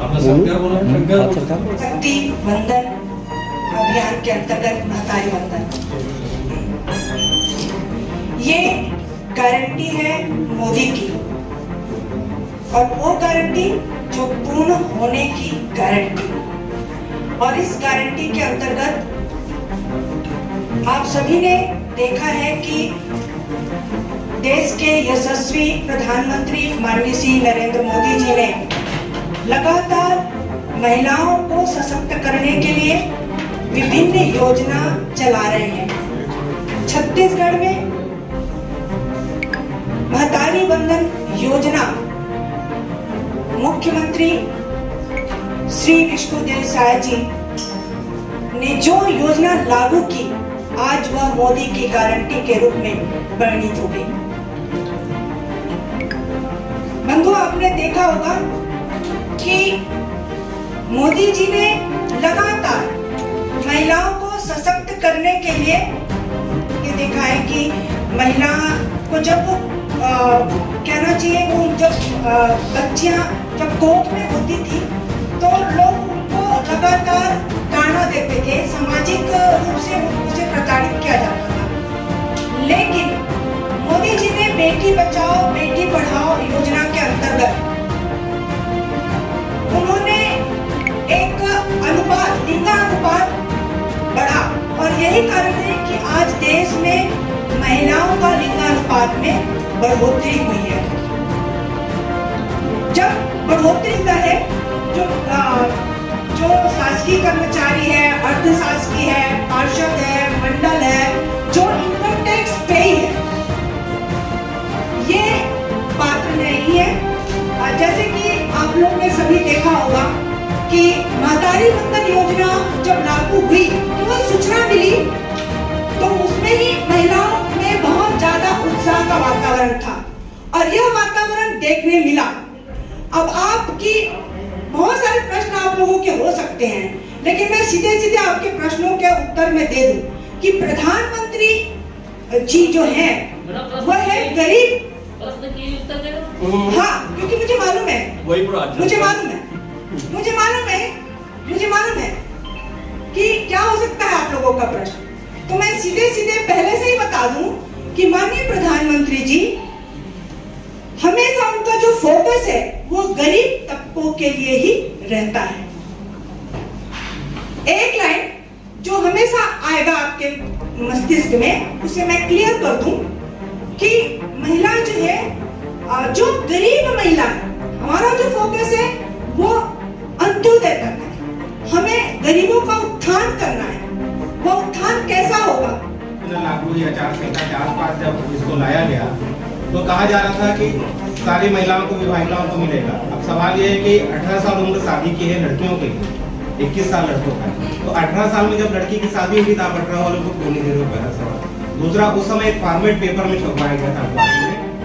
शक्ति बंधन अभियान के अंतर्गत महतारी बंधन, ये गारंटी है मोदी की, और वो गारंटी जो पूर्ण होने की गारंटी। और इस गारंटी के अंतर्गत आप सभी ने देखा है कि देश के यशस्वी प्रधानमंत्री माननीय श्री नरेंद्र मोदी जी ने लगातार महिलाओं को सशक्त करने के लिए विभिन्न योजना चला रहे हैं। छत्तीसगढ़ में महतारी बंधन योजना मुख्यमंत्री श्री विष्णुदेव साय जी ने जो योजना लागू की, आज वह मोदी की गारंटी के रूप में परिणित हो गई। बंधु, आपने देखा होगा कि मोदी जी ने लगातार महिलाओं को सशक्त करने के लिए ये देखा है कि महिला को जब कहना चाहिए, वो जब बच्चियां जब कोख में होती थी तो लोग उनको लगातार ताना देते थे, सामाजिक रूप से उनसे प्रताड़ित किया जाता था। लेकिन मोदी जी ने बेटी बचाओ बेटी पढ़ाओ योजना के अंतर्गत उन्होंने एक अनुपात, लिंगानुपात बढ़ा, और यही कारण है कि आज देश में महिलाओं का लिंगानुपात में बढ़ोतरी हुई है। जब बढ़ोतरी का है, जो शासकीय कर्मचारी है, अर्धशासकीय है, पार्षद है, मंडल है, जो इनकम टैक्स पेई है, ये पात्र नहीं है। जैसे कि आप लोग ने सभी देखा होगा कि महतारी बंधन योजना जब लागू हुई तो वो सूचना मिली तो उसमें ही महिलाओं में बहुत ज्यादा उत्साह का वातावरण था, और यह वातावरण देखने मिला। अब आपकी बहुत सारे प्रश्न आप लोगों के हो सकते हैं, लेकिन मैं सीधे सीधे आपके प्रश्नों के उत्तर में दे दूं कि प्रधानमंत्री जी जो है वह है गरीब। हाँ, क्योंकि मुझे मालूम है, मुझे मालूम है कि क्या हो सकता है आप लोगों का प्रश्न। तो मैं सीधे सीधे पहले से ही बता दूं कि माननीय प्रधानमंत्री जी हमेशा उनका जो फोकस है वो गरीब तबकों के लिए ही रहता है। एक लाइन जो हमेशा आएगा आपके मस्तिष्क में, उसे मैं क्लियर कर दूं कि महिला जो है, जो गरीब महिला है, हमारा जो फोकस है वो अंत्योदय करना है, हमें गरीबों का उत्थान करना है। वो उत्थान कैसा होगा? लागू आचार संहिता के आसपास जब इसको लाया गया तो कहा जा रहा था कि सारी महिलाओं को, विवाहिताओं को मिलेगा। अब सवाल ये है कि 18 साल उम्र शादी की है लड़कियों की, 21 साल लड़कों का, तो 18 साल में जब लड़की की शादी होगी तो आप 18 वालों को क्यों नहीं दे रहे हो? पहला सवाल। दूसरा, उस समय एक फॉर्मेट पेपर में छपवाया गया था,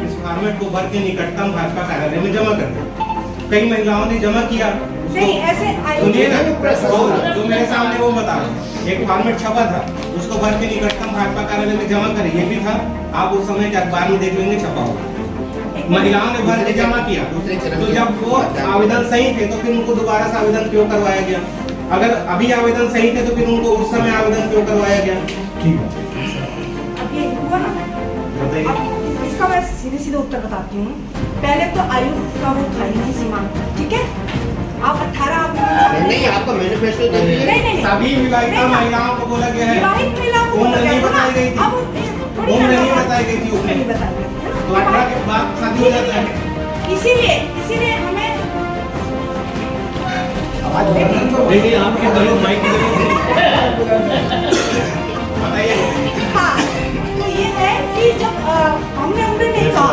इस फॉर्मेट को भर के निकटतम भाजपा कार्यालय में जमा कर दो। कई महिलाओं ने जमा किया, सुनिएगा, जो मेरे सामने वो बता, एक फॉर्मेट छपा था, उसको भर के निकटतम भाजपा कार्यालय में जमा करें, ये भी था। आप उस समय के अखबार में देख लेंगे, छपा होगा। महिलाओं ने भर के जमा किया, तो जब वो आवेदन सही थे तो फिर उनको दोबारा से आवेदन क्यों करवाया गया? अगर अभी आवेदन सही थे तो फिर उनको उस समय आवेदन क्यों करवाया गया? ठीक है, बताइए। इसका मैं सीधे सीधे उत्तर बताती हूँ। पहले तो आयु का वो था ही नहीं सीमा, ठीक है? आप 18 नहीं, आपको मैनिफेस्टो नहीं, सभी विवाहिता महिलाओं को बोला गया है, उम्र नहीं बताई गई थी, उम्र नहीं बताई गई थी, उम्र नहीं बताई गई थी, तो 18 के बाद शादी हो जाता है। इसीलिए हमें आपके दलों माइक बताइए। हाँ, तो ये है कि जब हमने उम्र नहीं कहा,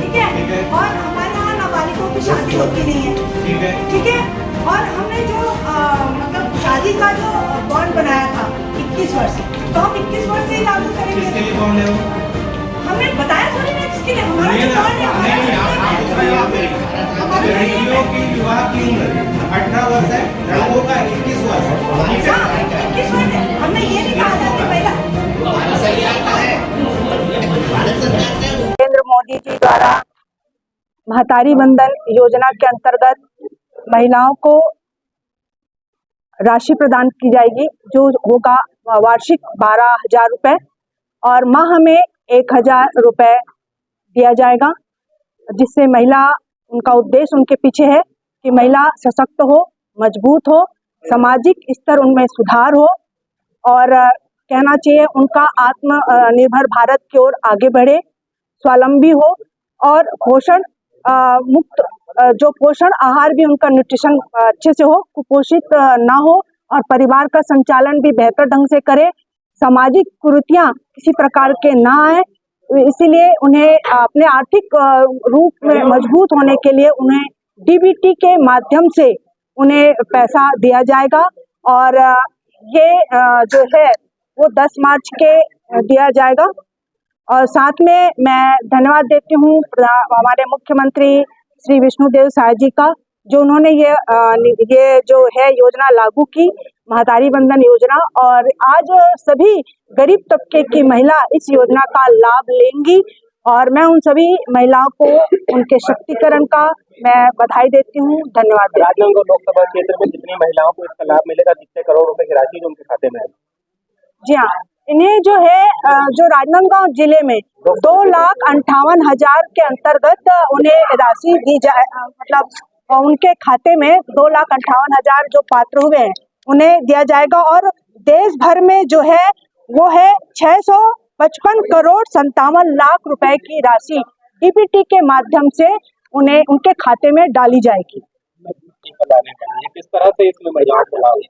ठीक है, और हमारे यहाँ नाबालिगों की शादी होती नहीं है, ठीक है, और हमने जो मतलब शादी का जो बॉन्ड बनाया था 21 वर्ष, तो हम 21 वर्ष से ही लागू करेंगे। किसके लिए बॉन्ड है वो? हमने बताया थोड़ी ना किसके लिए, हमारा लड़कियों की विवाह की उम्र 18 वर्ष है, लड़कों का 21 वर्ष है। 21 वर्ष है, हमने ये नहीं कहा था कि पहला नरेंद्र मोदी जी द्वारा महतारी बंधन योजना के अंतर्गत महिलाओं को राशि प्रदान की जाएगी जो होगा वार्षिक 12,000 रुपये और माह में 1,000 रुपये दिया जाएगा, जिससे महिला, उनका उद्देश्य उनके पीछे है कि महिला सशक्त हो, मजबूत हो, सामाजिक स्तर उनमें सुधार हो और कहना चाहिए उनका आत्मनिर्भर भारत की ओर आगे बढ़े, स्वावलंबी हो और पोषण मुक्त, जो पोषण आहार भी उनका न्यूट्रिशन अच्छे से हो, कुपोषित ना हो और परिवार का संचालन भी बेहतर ढंग से करे, सामाजिक कुरीतियां किसी प्रकार के ना आए। इसीलिए उन्हें अपने आर्थिक रूप में मजबूत होने के लिए उन्हें डीबीटी के माध्यम से उन्हें पैसा दिया जाएगा और ये जो है वो 10 मार्च के दिया जाएगा। और साथ में मैं धन्यवाद देती हूँ हमारे मुख्यमंत्री श्री विष्णुदेव साय जी का, जो उन्होंने ये जो है योजना लागू की, महतारी वंदन योजना, और आज सभी गरीब तबके की महिला इस योजना का लाभ लेंगी और मैं उन सभी महिलाओं को उनके शक्तिकरण का मैं बधाई देती हूँ, धन्यवाद। राजनांदगांव लोकसभा क्षेत्र में जितनी महिलाओं को इसका लाभ मिलेगा, जितने करोड़ रुपए की राशि जो उनके खाते में है? जी हाँ, इन्हें जो है जो राजनांदगांव जिले में 2,58,000 के अंतर्गत उन्हें राशि दी जाए, मतलब उनके खाते में 2,58,000 जो पात्र हुए हैं उन्हें दिया जाएगा और देश भर में जो है वो है 655 करोड़ 57 लाख रुपए की राशि डीबीटी के माध्यम से उन्हें उनके खाते में डाली जाएगी। किस तरह से इसमें महिलाओं को लाभ?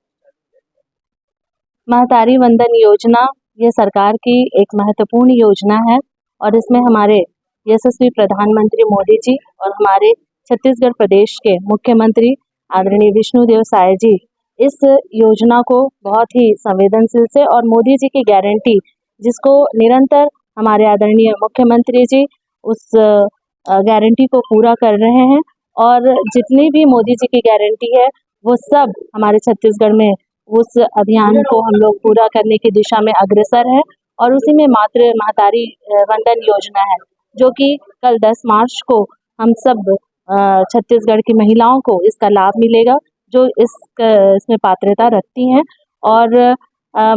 महतारी वंदन योजना ये सरकार की एक महत्वपूर्ण योजना है और इसमें हमारे यशस्वी प्रधानमंत्री मोदी जी और हमारे छत्तीसगढ़ प्रदेश के मुख्यमंत्री आदरणीय विष्णुदेव साय जी इस योजना को बहुत ही संवेदनशील से और मोदी जी की गारंटी, जिसको निरंतर हमारे आदरणीय मुख्यमंत्री जी उस गारंटी को पूरा कर रहे हैं और जितनी भी मोदी जी की गारंटी है वो सब हमारे छत्तीसगढ़ में उस अभियान को हम लोग पूरा करने की दिशा में अग्रसर है और उसी में महतारी वंदन योजना है, जो कि कल 10 मार्च को हम सब छत्तीसगढ़ की महिलाओं को इसका लाभ मिलेगा जो इसमें पात्रता रखती हैं और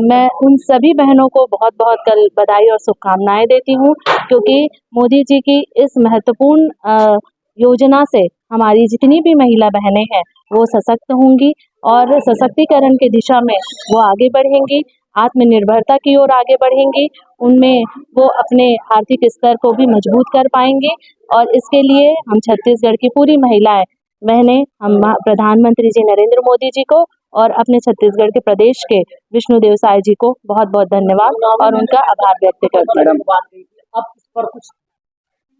मैं उन सभी बहनों को बहुत बहुत कल बधाई और शुभकामनाएं देती हूँ, क्योंकि मोदी जी की इस महत्वपूर्ण योजना से हमारी जितनी भी महिला बहनें हैं वो सशक्त होंगी और सशक्तिकरण की दिशा में वो आगे बढ़ेंगी, आत्मनिर्भरता की ओर आगे बढ़ेंगी, उनमें वो अपने आर्थिक स्तर को भी मजबूत कर पाएंगे और इसके लिए हम छत्तीसगढ़ की पूरी महिलाएं बहनें हम प्रधानमंत्री जी नरेंद्र मोदी जी को और अपने छत्तीसगढ़ के प्रदेश के विष्णुदेव साय जी को बहुत बहुत धन्यवाद और उनका आभार व्यक्त करते हैं। अब इस पर कुछ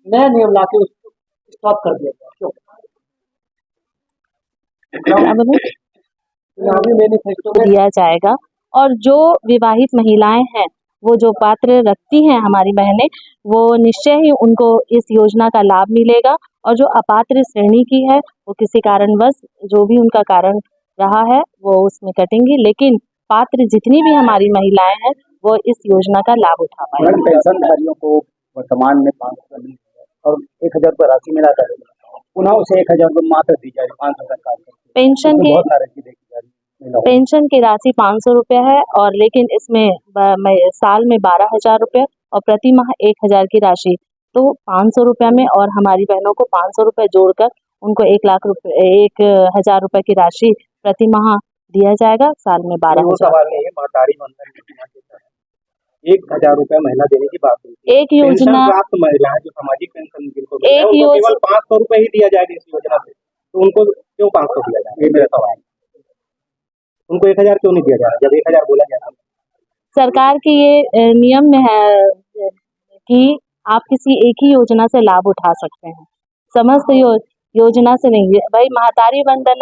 नया नियम लाके उसको स्टॉप कर दिया गया, क्यों? दिया जाएगा और जो विवाहित महिलाएं हैं वो जो पात्र रखती हैं हमारी बहनें, वो निश्चय ही उनको इस योजना का लाभ मिलेगा और जो अपात्र श्रेणी की है वो किसी कारणवश जो भी उनका कारण रहा है वो उसमें कटेंगी, लेकिन पात्र जितनी भी हमारी महिलाएं हैं वो इस योजना का लाभ उठा पाएंगे। पेंशनधारियों को वर्तमान में 500 मिल और 1,000 रुपये राशि मिला कर पुनः उसे 1,000 रुपये मात्र दी जाए 500 सरकार पेंशन की राशि 500 रुपये है और लेकिन इसमें साल में 12,000 रुपये और प्रति माह 1,000 की राशि, तो 500 रुपये में और हमारी बहनों को 500 रुपये जोड़कर उनको 1,000 रुपये की राशि प्रति माह दिया जाएगा, साल में 12,000। 1,000 रुपये महीना देने की बात हुई। एक योजना प्राप्त महिलाएं जो सामाजिक पेंशन जिनको केवल 500 रुपये ही दिया जाएगा इस योजना से, तो उनको क्यों 500 दिया जाएगा? ये मेरा सवाल है। उनको 1,000 क्यों नहीं दिया जा रहा जब 1,000 बोला जाता? सरकार के ये नियम में है कि आप किसी एक ही योजना से लाभ उठा सकते हैं, समस्त योजना से नहीं है भाई। महतारी वंदन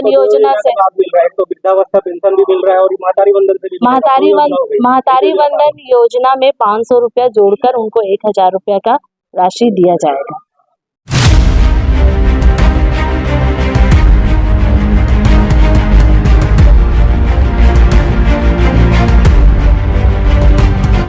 योजना से तो वृद्धावस्था पेंशन भी मिल रहा है और महतारी वंदन योजना में 500 रुपया जोड़कर उनको 1,000 रुपया का राशि दिया जाएगा।